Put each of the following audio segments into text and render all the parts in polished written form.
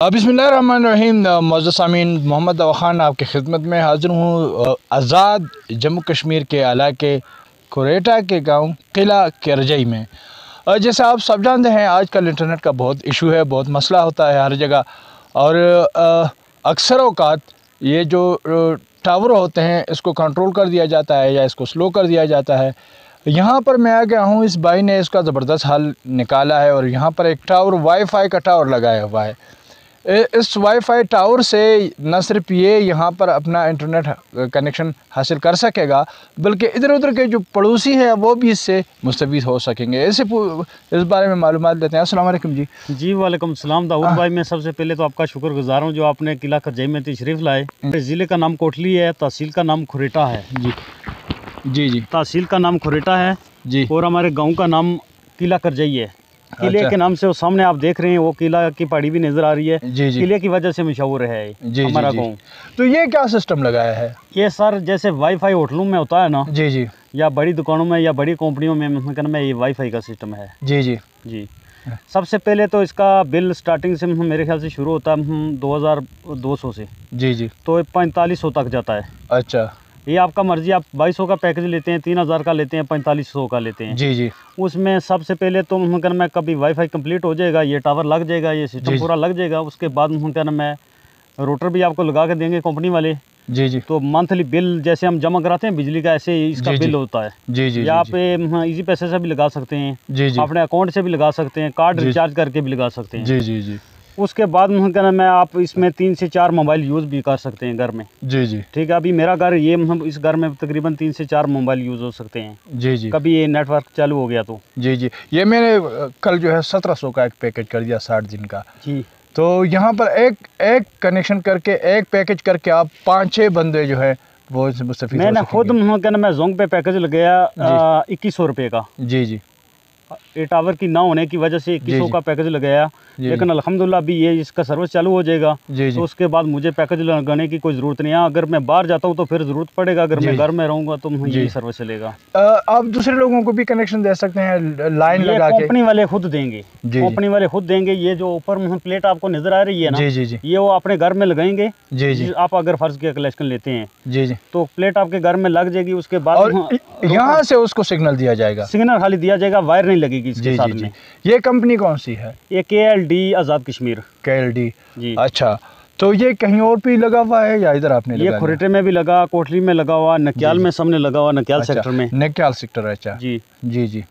बिस्मिल्लाहिर्रहमानिर्रहीम। मौजूद सामीन, मोहम्मद दवा खान आपकी खिदमत में हाज़िर हूँ। आज़ाद जम्मू कश्मीर के इलाके कोरेटा के गांव किला करजई में। जैसे आप सब जानते हैं, आजकल इंटरनेट का बहुत इशू है, बहुत मसला होता है हर जगह। और अक्सर औक़ात ये जो टावर होते हैं, इसको कंट्रोल कर दिया जाता है या इसको स्लो कर दिया जाता है। यहाँ पर मैं आ गया हूँ, इस भाई ने इसका ज़बरदस्त हल निकाला है और यहाँ पर एक टावर, वाईफाई का टावर लगाया हुआ है। इस वाईफाई टावर से न सिर्फ ये यहाँ पर अपना इंटरनेट कनेक्शन हासिल कर सकेगा, बल्कि इधर उधर के जो पड़ोसी हैं वो भी इससे मुस्तफ़ीद हो सकेंगे। ऐसे इस बारे में मालूमात लेते हैं। अस्सलाम वालेकुम जी। जी वालेकुम सलाम दाऊद भाई। मैं सबसे पहले तो आपका शुक्रगुजार हूँ जो आपने किला करजई में तशरीफ़ लाए। ज़िले का नाम कोटली है, तहसील का नाम खुरेटा है। जी जी जी। तहसील का नाम खुरेटा है जी। और हमारे गाँव का नाम किला करजई है। किले अच्छा। के नाम से वो सामने आप देख रहे हैं, वो किला की पहाड़ी भी नज़र आ रही है। जी जी। किले की वजह से मशहूर है जी हमारा जी। गाँव। तो ये क्या सिस्टम लगाया है? ये सर जैसे वाईफाई होटलों में होता है ना, जी जी, या बड़ी दुकानों में या बड़ी कंपनियों में ये वाईफाई का सिस्टम है। जी जी जी। सबसे पहले तो इसका बिल स्टार्टिंग से मेरे ख्याल से शुरू होता है 2200 से। जी जी। तो 4500 तक जाता है। अच्छा। ये आपका मर्जी, आप 2200 का पैकेज लेते हैं, 3000 का लेते हैं, 4500 का लेते हैं। जी जी। उसमें सबसे पहले तो मैं कभी वाईफाई कंप्लीट हो जाएगा, ये टावर लग जाएगा, ये सिस्टम पूरा लग जाएगा। उसके बाद मैं रोटर भी आपको लगा के देंगे कंपनी वाले। जी जी। तो मंथली बिल जैसे हम जमा कराते हैं बिजली का, ऐसे ही इसका बिल होता है। जी जी। या आप इजी पैसे से भी लगा सकते हैं। जी जी। अपने अकाउंट से भी लगा सकते हैं, कार्ड रिचार्ज करके भी लगा सकते हैं। जी जी जी। उसके बाद आप इसमें 3 से 4 मोबाइल यूज़ भी कर सकते हैं घर में। जी जी। ठीक है। अभी मेरा घर ये इस घर में तकरीबन 3 से 4 मोबाइल यूज़ हो सकते हैं। जी जी। कभी ये नेटवर्क चालू हो गया तो। जी जी। ये मैंने कल जो है 1700 का एक पैकेज कर दिया 60 दिन का। जी। तो यहाँ पर एक कनेक्शन करके, एक पैकेज करके आप 5-6 बंदे जो है वो मुस्तफ़ीद हो मैंने खुद सकेंगे। मैं जोंग पे पैकेज लगाया 2100 रुपये का। जी जी। ये टावर की ना होने की वजह से 2100 का पैकेज लगाया, लेकिन अल्हम्दुलिल्लाह अभी ये इसका सर्विस चालू हो जाएगा। तो उसके बाद मुझे पैकेज लगाने की कोई ज़रूरत नहीं है। अगर मैं बाहर जाता हूँ तो फिर ज़रूरत पड़ेगा, अगर मैं घर में रहूँगा तो यही सर्विस चलेगा। आप दूसरे लोगों को भी कनेक्शन दे सकते हैं लाइन लगा के। कंपनी वाले खुद देंगे। कंपनी वाले खुद देंगे। ये जो ऊपर प्लेट आपको नज़र आ रही है ना, जी जी जी, ये वो अपने घर में लगाएंगे। जी जी। आप अगर फर्ज के कलेक्शन लेते हैं जी जी, तो प्लेट आपके घर में लग जाएगी। उसके बाद यहाँ से उसको सिग्नल दिया जाएगा। सिग्नल खाली दिया जाएगा, वायर नहीं लगेगी इसके साथ में। ये कंपनी कौन सी है? ये KLD आज़ाद कश्मीर। KLD जी। अच्छा। तो ये कहीं और भी लगा हुआ है या इधर आपने ये खुरेटे में भी लगा, कोटली में लगा हुआ, नक्याल में सामने लगा हुआ, नक्याल सेक्टर में। नक्याल सेक्टर। अच्छा जी जी जी।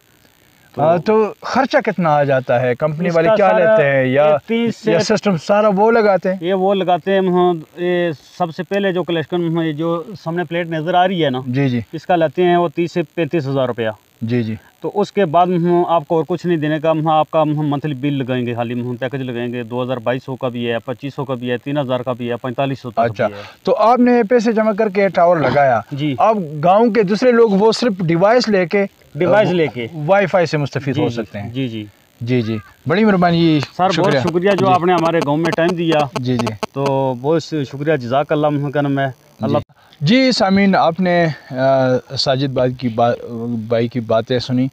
तो खर्चा कितना आ जाता है? कंपनी वाले क्या लेते हैं या सिस्टम सारा वो लगाते हैं? ये वो लगाते हैं। ये सबसे पहले जो कलेक्शन ये जो सामने प्लेट नज़र आ रही है ना, जी जी, इसका लेते हैं वो 30 से 35 हज़ार रुपया। जी जी। तो उसके बाद आपको और कुछ नहीं देने का, आपका मंथली बिल लगाएंगे, खाली पैकेज लगाएंगे। 2200 का भी है, 2500 का भी है, 3000 का भी है, 4500 का भी है। तो आपने पैसे जमा करके टावर लगाया जी। अब गांव के दूसरे लोग वो सिर्फ डिवाइस लेके वाईफाई से मुस्तफीद हो सकते हैं। जी जी जी जी। बड़ी मेहरबानी सर, बहुत शुक्रिया जो आपने हमारे गाँव में टाइम दिया। जी जी। तो बहुत शुक्रिया, जज़ाकल्लाह। अल्लाह जी। सामीन, आपने साजिद भाई की बातें सुनी।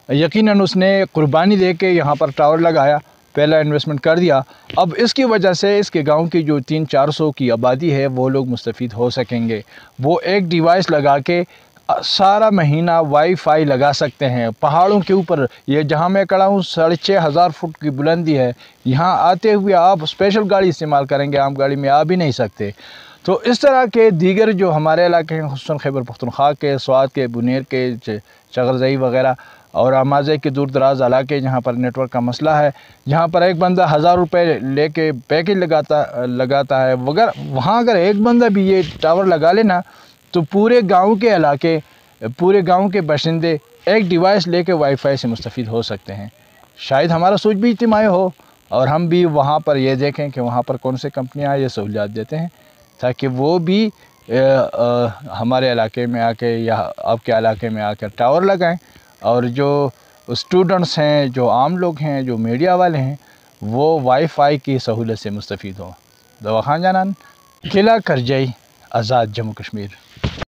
यकीनन उसने कुर्बानी दे के यहाँ पर टावर लगाया, पहला इन्वेस्टमेंट कर दिया। अब इसकी वजह से इसके गांव की जो 300-400 की आबादी है वो लोग मुस्तफ़ीद हो सकेंगे। वो एक डिवाइस लगा के सारा महीना वाईफाई लगा सकते हैं। पहाड़ों के ऊपर, ये जहाँ मैं खड़ा हूँ 6500 फुट की बुलंदी है। यहाँ आते हुए आप स्पेशल गाड़ी इस्तेमाल करेंगे, आम गाड़ी में आ भी नहीं सकते। तो इस तरह के दीगर जो हमारे इलाके हैं, खुसूसन खैबर पख्तूनख्वा के, स्वात के, बुनेर के, चगरजई वगैरह और अमाज़े के दूर दराज इलाके जहाँ पर नेटवर्क का मसला है, जहाँ पर एक बंदा 1000 रुपये लेके पैकेज लगाता है वगैरह, वहाँ अगर एक बंदा भी ये टावर लगा लेना तो पूरे गांव के इलाके, पूरे गांव के बाशिंदे एक डिवाइस लेके वाईफाई से मुस्तफ़ीद हो सकते हैं। शायद हमारा सोच भी इज्तिमाई हो और हम भी वहाँ पर ये देखें कि वहाँ पर कौन सी कंपनियाँ ये सहूलियात देते हैं, ताकि वो भी हमारे इलाके में आके या आपके इलाके में आकर टावर लगाएं। और जो स्टूडेंट्स हैं, जो आम लोग हैं, जो मीडिया वाले हैं, वो वाईफाई की सहूलत से मुस्तफ़ीद हों। दवा खान जानन, किला करजई, आज़ाद जम्मू कश्मीर।